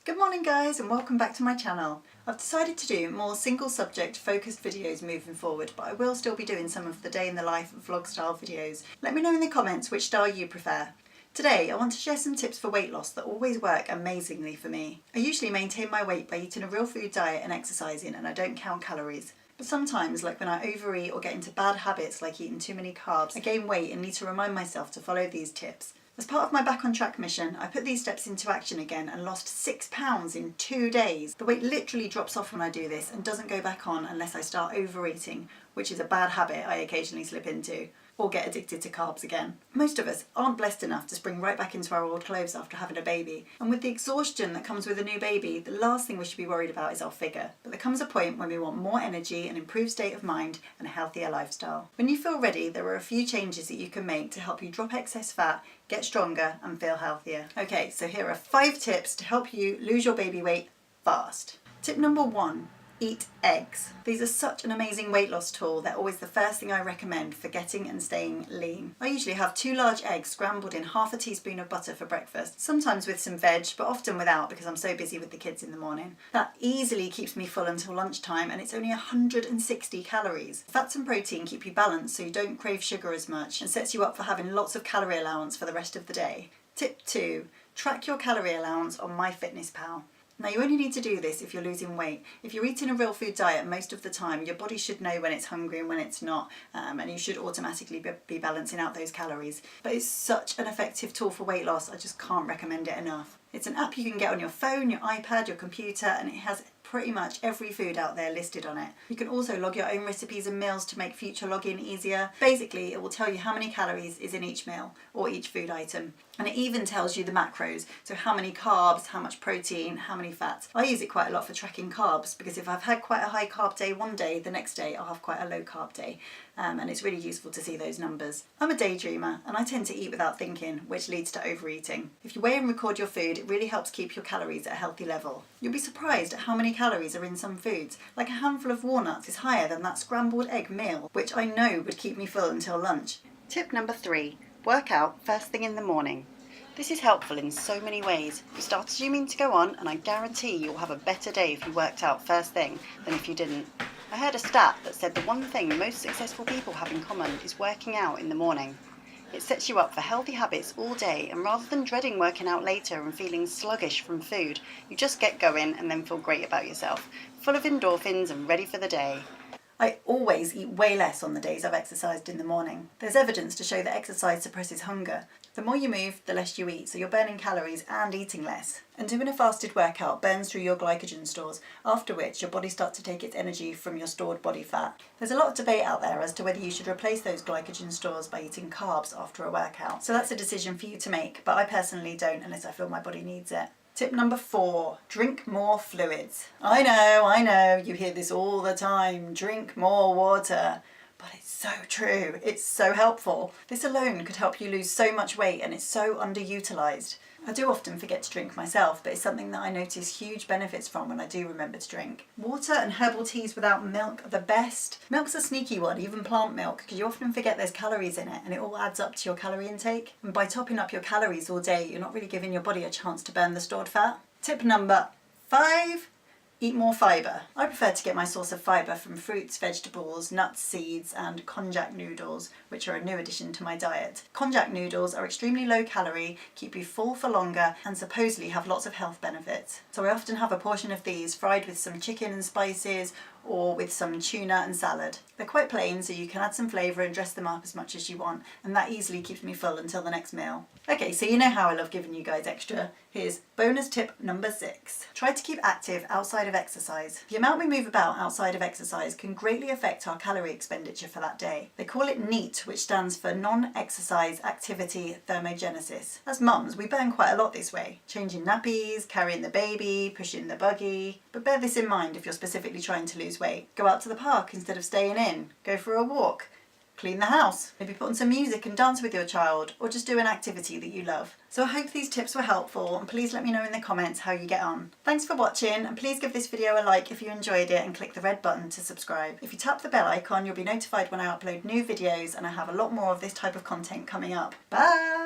Good morning guys and welcome back to my channel. I've decided to do more single subject focused videos moving forward, but I will still be doing some of the day in the life vlog style videos. Let me know in the comments which style you prefer. Today I want to share some tips for weight loss that always work amazingly for me. I usually maintain my weight by eating a real food diet and exercising, and I don't count calories. But sometimes, like when I overeat or get into bad habits like eating too many carbs, I gain weight and need to remind myself to follow these tips. As part of my Back on Track mission, I put these steps into action again and lost 6 pounds in 2 days. The weight literally drops off when I do this and doesn't go back on unless I start overeating, which is a bad habit I occasionally slip into, or get addicted to carbs again. Most of us aren't blessed enough to spring right back into our old clothes after having a baby, and with the exhaustion that comes with a new baby, the last thing we should be worried about is our figure. But there comes a point when we want more energy, an improved state of mind, and a healthier lifestyle. When you feel ready, there are a few changes that you can make to help you drop excess fat, get stronger, and feel healthier. Okay, so here are 5 tips to help you lose your baby weight fast. Tip number 1. Eat eggs. These are such an amazing weight loss tool. They're always the first thing I recommend for getting and staying lean. I usually have 2 large eggs scrambled in half a teaspoon of butter for breakfast, sometimes with some veg, but often without because I'm so busy with the kids in the morning. That easily keeps me full until lunchtime, and it's only 160 calories. Fats and protein keep you balanced so you don't crave sugar as much, and sets you up for having lots of calorie allowance for the rest of the day. Tip 2. Track your calorie allowance on MyFitnessPal. Now you only need to do this if you're losing weight. If you're eating a real food diet most of the time, your body should know when it's hungry and when it's not, and you should automatically be balancing out those calories. But it's such an effective tool for weight loss, I just can't recommend it enough. It's an app you can get on your phone, your iPad, your computer, and it has pretty much every food out there listed on it. You can also log your own recipes and meals to make future logging easier. Basically, it will tell you how many calories is in each meal or each food item. And it even tells you the macros, so how many carbs, how much protein, how many fats. I use it quite a lot for tracking carbs because if I've had quite a high carb day one day, the next day I'll have quite a low carb day. And it's really useful to see those numbers. I'm a daydreamer and I tend to eat without thinking, which leads to overeating. If you weigh and record your food, it really helps keep your calories at a healthy level. You'll be surprised at how many calories are in some foods. Like a handful of walnuts is higher than that scrambled egg meal, which I know would keep me full until lunch. Tip number 3. Work out first thing in the morning. This is helpful in so many ways. You start assuming to go on, and I guarantee you'll have a better day if you worked out first thing than if you didn't. I heard a stat that said the one thing most successful people have in common is working out in the morning. It sets you up for healthy habits all day, and rather than dreading working out later and feeling sluggish from food, you just get going and then feel great about yourself, full of endorphins and ready for the day. I always eat way less on the days I've exercised in the morning. There's evidence to show that exercise suppresses hunger. The more you move, the less you eat, so you're burning calories and eating less. And doing a fasted workout burns through your glycogen stores, after which your body starts to take its energy from your stored body fat. There's a lot of debate out there as to whether you should replace those glycogen stores by eating carbs after a workout. So that's a decision for you to make, but I personally don't unless I feel my body needs it. Tip number 4, drink more fluids. I know, you hear this all the time, drink more water. But it's so true, it's so helpful. This alone could help you lose so much weight, and it's so underutilised. I do often forget to drink myself, but it's something that I notice huge benefits from when I do remember to drink. Water and herbal teas without milk are the best. Milk's a sneaky one, even plant milk, because you often forget there's calories in it and it all adds up to your calorie intake. And by topping up your calories all day, you're not really giving your body a chance to burn the stored fat. Tip number 5. Eat more fibre. I prefer to get my source of fibre from fruits, vegetables, nuts, seeds and konjac noodles, which are a new addition to my diet. Konjac noodles are extremely low calorie, keep you full for longer and supposedly have lots of health benefits. So I often have a portion of these fried with some chicken and spices or with some tuna and salad. They're quite plain, so you can add some flavour and dress them up as much as you want, and that easily keeps me full until the next meal. Okay, so you know how I love giving you guys extra. Here's bonus tip number 6. Try to keep active outside of exercise. The amount we move about outside of exercise can greatly affect our calorie expenditure for that day. They call it NEAT, which stands for Non-Exercise Activity Thermogenesis. As mums, we burn quite a lot this way. Changing nappies, carrying the baby, pushing the buggy. But bear this in mind if you're specifically trying to lose weight. Go out to the park instead of staying in. Go for a walk. Clean the house. Maybe put on some music and dance with your child, or just do an activity that you love. So I hope these tips were helpful, and please let me know in the comments how you get on. Thanks for watching, and please give this video a like if you enjoyed it and click the red button to subscribe. If you tap the bell icon, you'll be notified when I upload new videos, and I have a lot more of this type of content coming up. Bye!